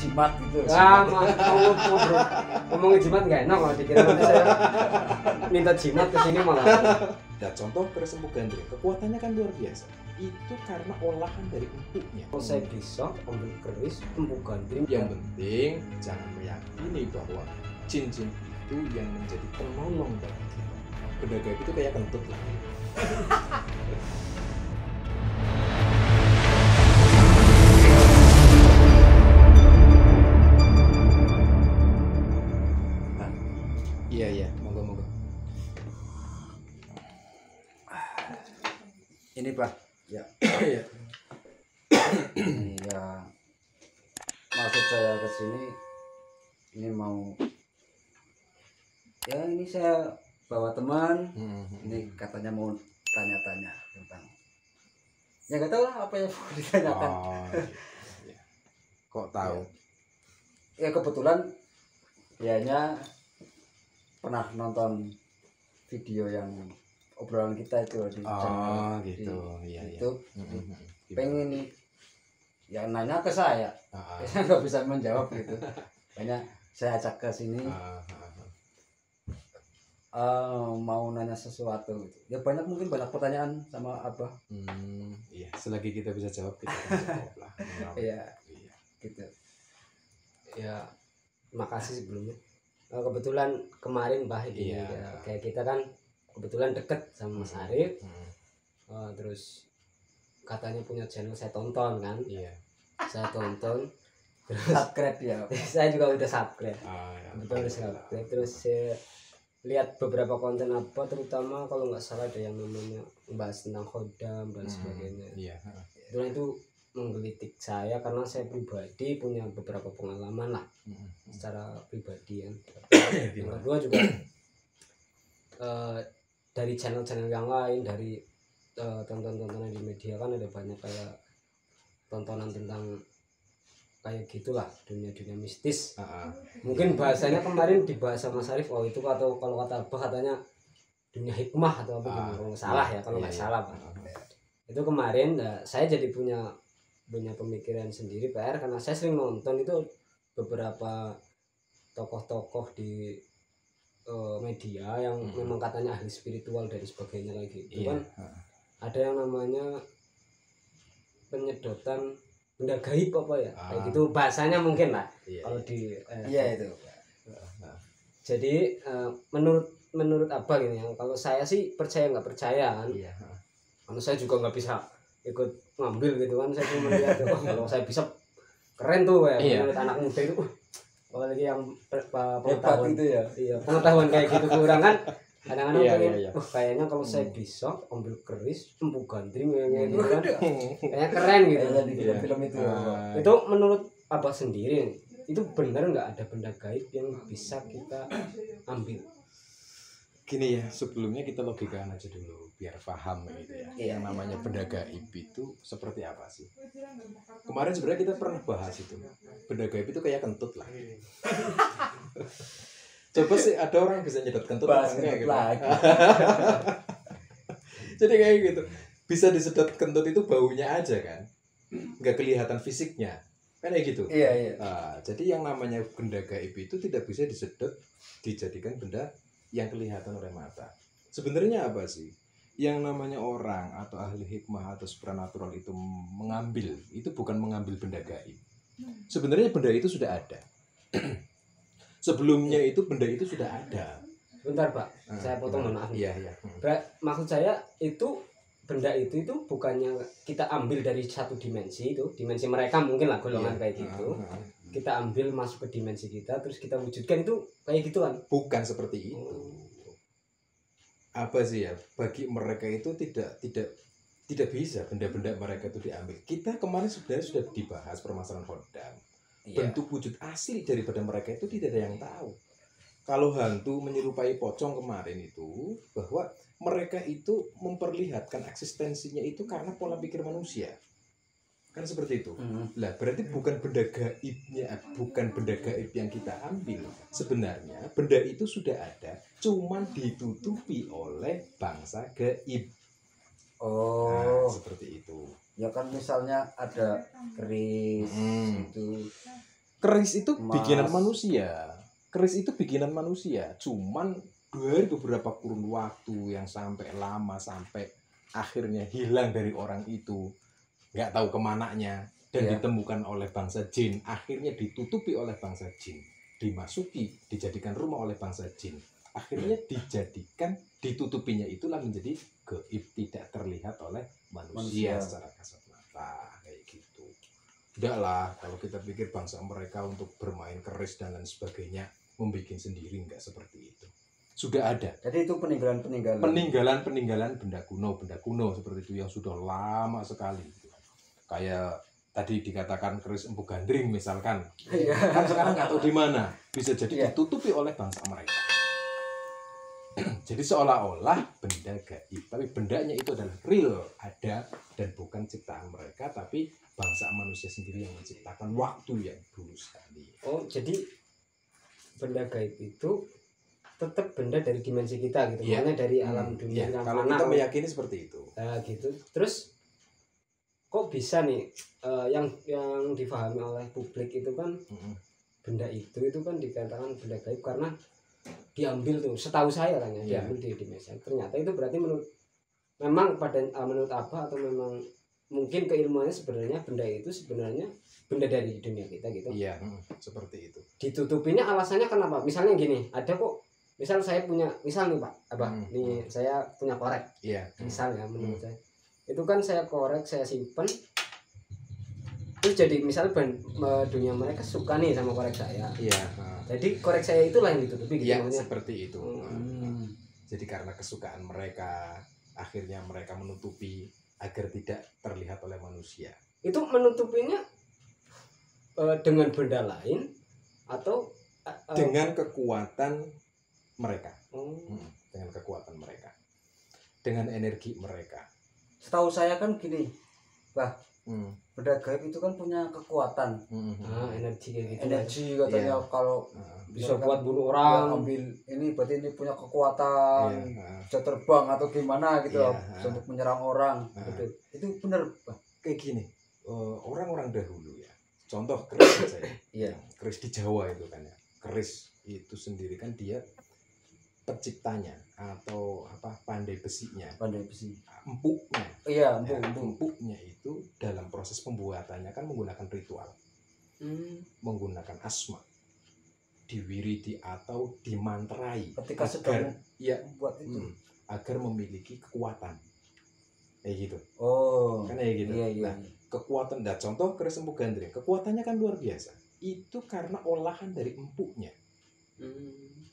jimat gitu. Ngomongin jimat nggak enak kalau dikira nanti saya minta jimat ke sini malah. Nah, contoh keris empu gandring, kekuatannya kan luar biasa. Itu karena olahan dari empuknya. Kalau saya bisa ambil keris empu gandring. Yang penting jangan meyakini bahwa cincin itu yang menjadi penolong bagi kita. Benda gaib itu kayak kentut lah. Iya, monggo. Ini Pak, ya. Iya. Iya. Maksud saya ke sini ini mau ya ini saya bawa teman. Ini katanya mau tanya-tanya tentang ya nggak tahu lah apa yang mau ditanyakan. Oh, iya. Kok tahu? Ya kebetulan dianya pernah nonton video yang obrolan kita itu di channel gitu. di Iya. YouTube. Pengen nih ya nanya ke saya. Saya nggak bisa menjawab gitu. Makanya saya ajak ke sini mau nanya sesuatu gitu. Ya mungkin banyak pertanyaan sama Abah. Iya, selagi kita bisa jawab kita akan jawab lah. Iya. Gitu. Ya, makasih sebelumnya. Kebetulan kemarin Mbah ini kayak kita kan kebetulan deket sama Mas Arif. Terus katanya punya channel, saya tonton kan. Iya. Saya tonton. Terus Subscribe ya. saya juga udah subscribe. Ya. Betul, udah subscribe. Terus saya lihat beberapa konten apa, terutama kalau nggak salah ada yang namanya membahas tentang khodam dan sebagainya. Iya. Itu menggelitik saya karena saya pribadi punya beberapa pengalaman lah secara pribadi kan. Yang kedua juga dari channel-channel yang lain, dari tonton-tontonan di media kan ada banyak kayak tontonan tentang kayak gitulah, dunia-dunia mistis. Mungkin bahasanya kemarin dibahas sama Mas Arif, itu atau kalau kata Abah katanya dunia hikmah atau apa gitu, kalau nggak salah ya, kalau nggak salah Pak. Itu kemarin saya jadi punya pemikiran sendiri PR karena saya sering nonton itu beberapa tokoh-tokoh di media yang memang katanya ahli spiritual dan sebagainya kayak gitu kan. Ada yang namanya penyedotan benda gaib apa ya kayak gitu bahasanya mungkin lah kalau di Iya itu. Jadi menurut Abah gini, yang kalau saya sih percaya nggak percaya kan. Karena saya juga nggak bisa ikut ngambil gitu kan, saya cuma lihat kalau saya bisa keren tuh ya menurut anak muda itu apalagi yang pengetahuan itu ya. Iya, pengetahuan kayak gitu kurang kan kadang-kadang pengen kayaknya kalau saya bisa ambil keris empu gandring kayak gitu kan kayaknya keren gitu di film itu. Itu menurut Abah sendiri itu benar nggak ada benda gaib yang bisa kita ambil? Gini ya, sebelumnya kita logikakan aja dulu biar paham gitu ya. Yang namanya benda gaib itu seperti apa sih? Kemarin sebenarnya kita pernah bahas itu. Benda gaib itu kayak kentut lah. Coba sih ada orang bisa nyedot kentut bahasnya gitu. Jadi kayak gitu. Bisa disedot kentut itu baunya aja kan. Nggak kelihatan fisiknya. Kan kayak gitu. Iya. Jadi yang namanya benda gaib itu tidak bisa disedot dijadikan benda yang kelihatan oleh mata. Sebenarnya apa sih? Yang namanya orang atau ahli hikmah atau supranatural itu mengambil, itu bukan mengambil benda gaib. Sebenarnya benda itu sudah ada. Sebelumnya itu benda itu sudah ada. Bentar Pak, saya potong maaf. Iya. Maksud saya itu benda itu bukannya kita ambil dari satu dimensi, itu dimensi mereka mungkin lah golongan kayak gitu. Kita ambil masuk ke dimensi kita terus kita wujudkan, itu kayak gitu kan? Bukan seperti itu. Apa sih ya, bagi mereka itu tidak bisa benda-benda mereka itu diambil. Kita kemarin sebenarnya sudah dibahas permasalahan khodam. Bentuk wujud asli daripada mereka itu tidak ada yang tahu. Kalau hantu menyerupai pocong kemarin itu, bahwa mereka itu memperlihatkan eksistensinya itu karena pola pikir manusia. Kan seperti itu. Lah berarti bukan benda gaibnya, bukan benda gaib yang kita ambil. Sebenarnya benda itu sudah ada, cuman ditutupi oleh bangsa gaib. Nah, seperti itu. Ya kan misalnya ada keris itu Keris itu Emas. bikinan manusia. Keris itu bikinan manusia. Cuman dari beberapa kurun waktu yang sampai lama sampai akhirnya hilang dari orang itu, nggak tahu kemananya, dan Iya. ditemukan oleh bangsa jin. Akhirnya ditutupi oleh bangsa jin, dimasuki, dijadikan rumah oleh bangsa jin. Akhirnya dijadikan, ditutupinya itulah menjadi gaib, tidak terlihat oleh manusia Manusia. secara kasat mata kayak gitu. Tidak lah, kalau kita pikir bangsa mereka untuk bermain keris dan lain sebagainya, membuat sendiri, nggak seperti itu. Sudah ada Jadi itu peninggalan peninggalan benda kuno seperti itu yang sudah lama sekali. Kayak tadi dikatakan keris Empu Gandring misalkan. Iya. Kan sekarang nggak tahu di mana. Bisa jadi Iya. ditutupi oleh bangsa mereka. Jadi seolah-olah benda gaib, tapi bendanya itu adalah real, ada dan bukan ciptaan mereka, tapi bangsa manusia sendiri yang menciptakan waktu yang dulu sekali. Oh, jadi benda gaib itu tetap benda dari dimensi kita gitu, Iya. makanya dari alam dunia Ya, yang kalau mana kita meyakini seperti itu. gitu. Terus kok bisa nih yang difahami oleh publik itu kan Mm-mm. benda itu kan dikatakan benda gaib karena diambil tuh, setahu saya kan ya, Iya. diambil di dimensi. Ternyata itu berarti memang pada menurut apa atau memang mungkin keilmuannya sebenarnya benda itu sebenarnya benda dari dunia kita gitu. Iya, seperti itu. Ditutupinya alasannya kenapa? Misalnya gini, ada kok, misal saya punya, misal nih Pak, nih saya punya korek, Iya. misalnya menurut saya, itu kan saya korek, saya simpen, terus jadi misal dunia mereka suka nih sama korek saya, Iya. jadi korek saya itulah yang ditutupi gitu Iya, maksudnya. seperti itu. Hmm. Jadi karena kesukaan mereka, akhirnya mereka menutupi agar tidak terlihat oleh manusia. Itu menutupinya dengan benda lain atau Dengan kekuatan mereka. oh, Dengan kekuatan mereka. Dengan energi mereka. Setahu saya kan gini, Hmm. benda gaib itu kan punya kekuatan, energi kayak gitu. energi katanya. Iya. Kalau Bisa misalkan buat bunuh dia orang. ambil ini berarti ini punya kekuatan, Iya. bisa terbang atau gimana gitu Iya. loh, bisa untuk menyerang orang. Betul. Itu benar, Pak. Kayak gini, orang-orang dahulu ya. Contoh keris saja. Iya. Keris di Jawa itu kan ya. Keris itu sendiri kan dia penciptanya atau pandai besinya, Pandai besi. empuknya. Iya, Ya, empuk. empuknya itu dalam proses pembuatannya kan menggunakan ritual, menggunakan asma, diwiridi atau dimantrai Ketika agar sedang buat itu. agar memiliki kekuatan. Kayak gitu. Oh. Kan kayak gitu. Iya, iya. Nah, kekuatan, contoh keris Empu Gandring, kekuatannya kan luar biasa. Itu karena olahan dari empuknya.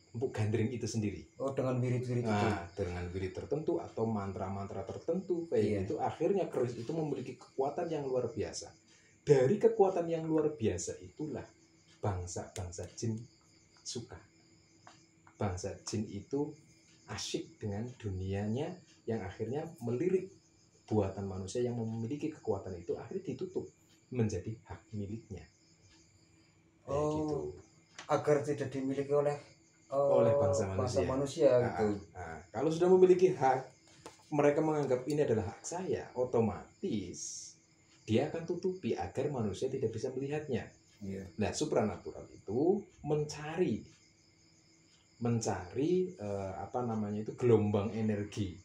Empuk gandring itu sendiri. Oh, dengan wirid-wirid itu. Nah, dengan wirid tertentu atau mantra-mantra tertentu kayak Iya. gitu, akhirnya keris itu memiliki kekuatan yang luar biasa. Dari kekuatan yang luar biasa itulah bangsa-bangsa jin suka. Bangsa jin itu asyik dengan dunianya yang akhirnya melirik buatan manusia yang memiliki kekuatan itu, akhirnya ditutup menjadi hak miliknya. Kayak Oh. gitu. Agar tidak dimiliki oleh Bangsa manusia. gitu. Nah, kalau sudah memiliki hak, mereka menganggap ini adalah hak saya, otomatis dia akan tutupi agar manusia tidak bisa melihatnya. Iya. Nah, supranatural itu mencari gelombang energi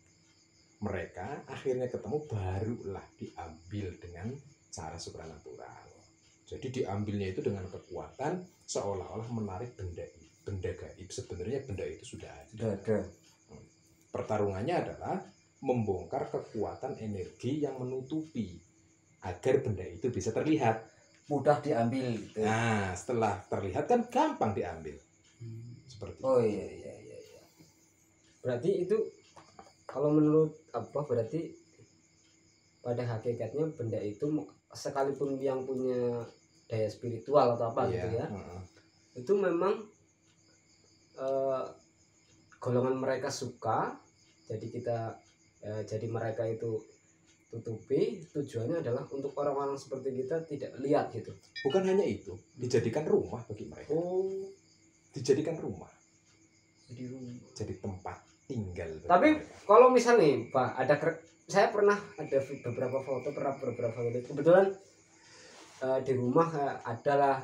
mereka, akhirnya ketemu, barulah diambil dengan cara supranatural. Jadi diambilnya itu dengan kekuatan seolah-olah menarik benda gaib. Sebenarnya benda itu sudah Sudah ada. Pertarungannya adalah membongkar kekuatan energi yang menutupi agar benda itu bisa terlihat. Mudah diambil gitu. Nah, setelah terlihat kan gampang diambil. Seperti Oh itu. iya. Berarti itu kalau menurut berarti pada hakikatnya benda itu sekalipun yang punya daya spiritual atau apa gitu ya, itu memang golongan mereka suka, jadi mereka itu tutupi, tujuannya adalah untuk orang-orang seperti kita tidak lihat gitu. Bukan hanya itu, dijadikan rumah bagi mereka. Oh, Dijadikan rumah, Jadi rumah. jadi tempat tinggal bagi tapi mereka. kalau misal nih Pak, saya pernah ada beberapa foto kebetulan di rumah adalah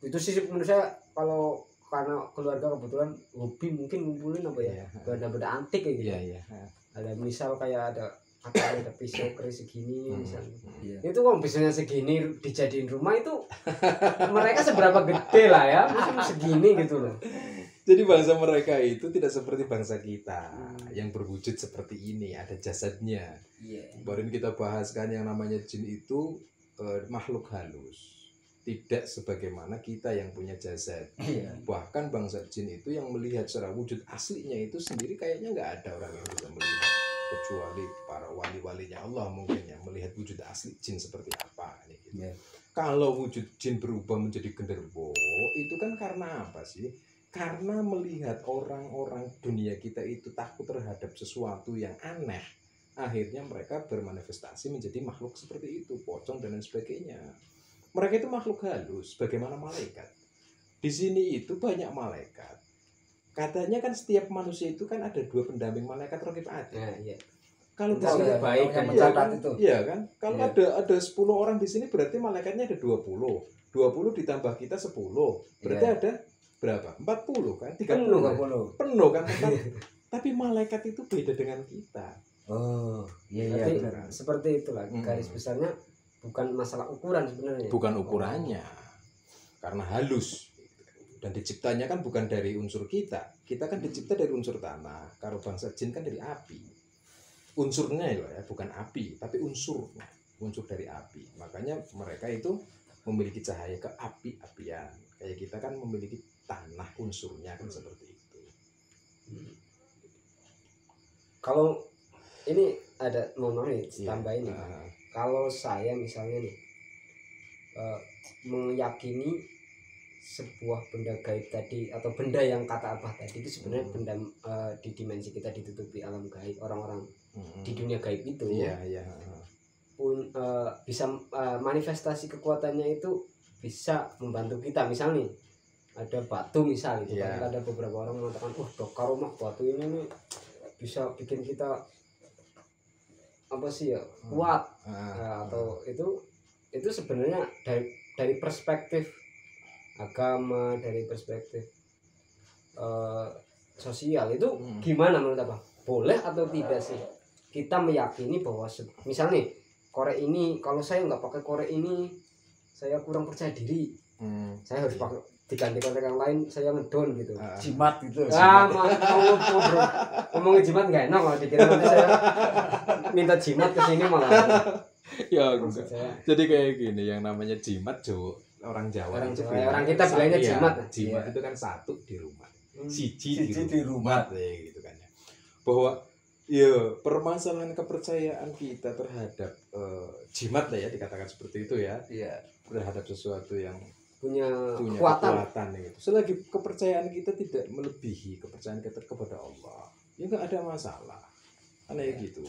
itu sih menurut saya kalau karena keluarga kebetulan hobi mungkin ngumpulin apa ya benda-benda antik kayak gitu. Ada misal kayak ada pisau keris segini misalnya. Itu kalau pisaunya segini dijadiin rumah itu mereka seberapa gede lah ya, mungkin segini gitu loh. Jadi bangsa mereka itu tidak seperti bangsa kita yang berwujud seperti ini, ada jasadnya. Kemarin kita bahas kan yang namanya jin itu makhluk halus, tidak sebagaimana kita yang punya jasad. Bahkan bangsa jin itu yang melihat secara wujud aslinya itu sendiri kayaknya nggak ada orang yang bisa melihat, kecuali para wali-walinya Allah mungkin yang melihat wujud asli jin seperti apa. Gitu. Kalau wujud jin berubah menjadi genderuwo itu kan karena apa sih? Karena melihat orang-orang dunia kita itu takut terhadap sesuatu yang aneh, akhirnya mereka bermanifestasi menjadi makhluk seperti itu, pocong dan lain sebagainya. Mereka itu makhluk halus, bagaimana malaikat. Di sini itu banyak malaikat. Katanya kan setiap manusia itu kan ada 2 pendamping malaikat raqib atid. Kalau di sini baik yang kan, mencatat itu. Iya kan? Kalau ada 10 orang di sini berarti malaikatnya ada 20. 20 ditambah kita 10. Berarti ada berapa? 40 kan? 30. Penuh kan? Tapi malaikat itu beda dengan kita. Berarti seperti itulah garis besarnya, bukan masalah ukuran sebenarnya. Bukan ukurannya. Karena halus. Dan diciptanya kan bukan dari unsur kita. Kita kan dicipta dari unsur tanah. Kalau bangsa jin kan dari api. Unsurnya ya, bukan api, tapi unsurnya. Unsur dari api. Makanya mereka itu memiliki cahaya keapi-apian. Kayak kita kan memiliki tanah unsurnya kan seperti itu. Kalau ini ada nih tambahin nih. Kalau saya misalnya nih meyakini sebuah benda gaib tadi atau benda yang kata Abah tadi itu sebenarnya benda di dimensi kita ditutupi alam gaib, orang-orang di dunia gaib itu pun bisa manifestasi kekuatannya itu bisa membantu kita. Misalnya ada batu misal gitu kan, ada beberapa orang mengatakan karomah batu ini nih bisa bikin kita apa sih ya kuat. Atau itu sebenarnya dari perspektif agama, dari perspektif sosial itu gimana menurut Abah? Boleh atau tidak sih kita meyakini bahwa misalnya korek ini, kalau saya nggak pakai korek ini saya kurang percaya diri, saya harus pakai diganti korek yang lain, saya ngedon gitu, jimat gitu. Ngomongin jimat nggak enak kalau dikira nanti saya minta jimat ke sini malah. Ya enggak. Jadi kayak gini, yang namanya jimat orang Jawa orang kita bilangnya jimat. Jimat itu kan satu di rumah, siji di rumah gitu kan ya. Bahwa ya permasalahan kepercayaan kita terhadap jimat lah ya, dikatakan seperti itu ya. Terhadap sesuatu yang punya kekuatan gitu. Selagi kepercayaan kita tidak melebihi kepercayaan kita kepada Allah, ya nggak ada masalah. Aneh gitu.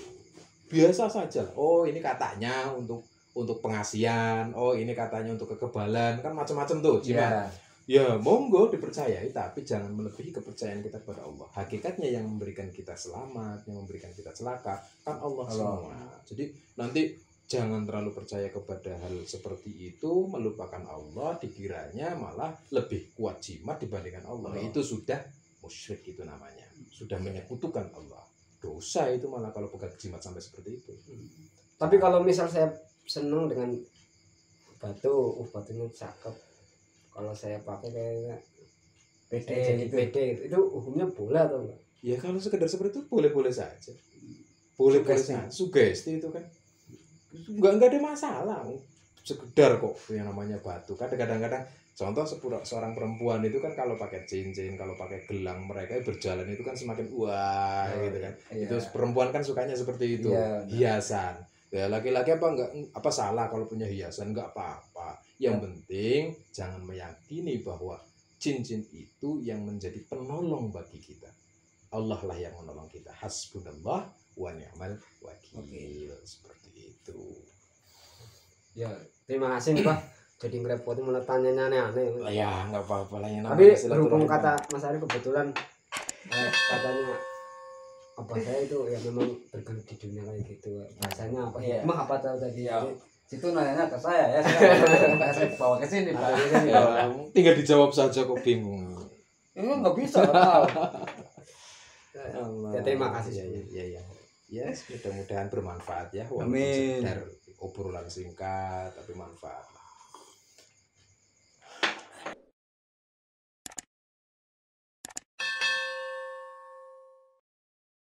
Biasa saja. Oh, ini katanya untuk pengasihan. Oh, ini katanya untuk kekebalan. Kan macam-macam tuh jimat. Ya, monggo dipercayai, tapi jangan melebihi kepercayaan kita kepada Allah. Hakikatnya yang memberikan kita selamat, yang memberikan kita celaka kan Allah semua. Jadi nanti jangan terlalu percaya kepada hal seperti itu, melupakan Allah, dikiranya malah lebih kuat jimat dibandingkan Allah. Itu sudah musyrik itu namanya. Sudah menyekutukan Allah. Dosa itu malah kalau pegang jimat sampai seperti itu. Tapi kalau misal saya senang dengan batunya cakep, kalau saya pakai kayaknya pede itu hukumnya boleh atau enggak? Ya kalau sekedar seperti itu boleh-boleh saja. Boleh-boleh saja. Sugesti itu kan enggak ada masalah. Sekedar kok yang namanya batu. Kadang-kadang contoh seorang perempuan itu kan kalau pakai cincin, kalau pakai gelang, mereka berjalan itu kan semakin wah gitu kan. Itu perempuan kan sukanya seperti itu. Hiasan. Ya laki-laki apa salah kalau punya hiasan, enggak apa-apa. Yang penting jangan meyakini bahwa cincin itu yang menjadi penolong bagi kita. Allah lah yang menolong kita. Hasbunallah wa ni'mal wakil. Seperti itu. Ya, terima kasih nih Pak. Jadi ngerepotin malah tanyanya aneh-aneh. Ya, enggak apa-apa lah yang namanya. Tapi berhubung kata Mas Ari kebetulan katanya apa saya itu ya memang bergelut di dunia kayak gitu. Bahasanya apa hikmah apa tahu tadi. Situ nanya ke saya ya, saya bawa ke sini Pak. Tinggal dijawab saja kok bingung. Ini nggak bisa nggak tahu. Allah. Ya, terima kasih. Ya. Ya, mudah-mudahan bermanfaat ya. Amin. Sekedar obrolan singkat tapi manfaat.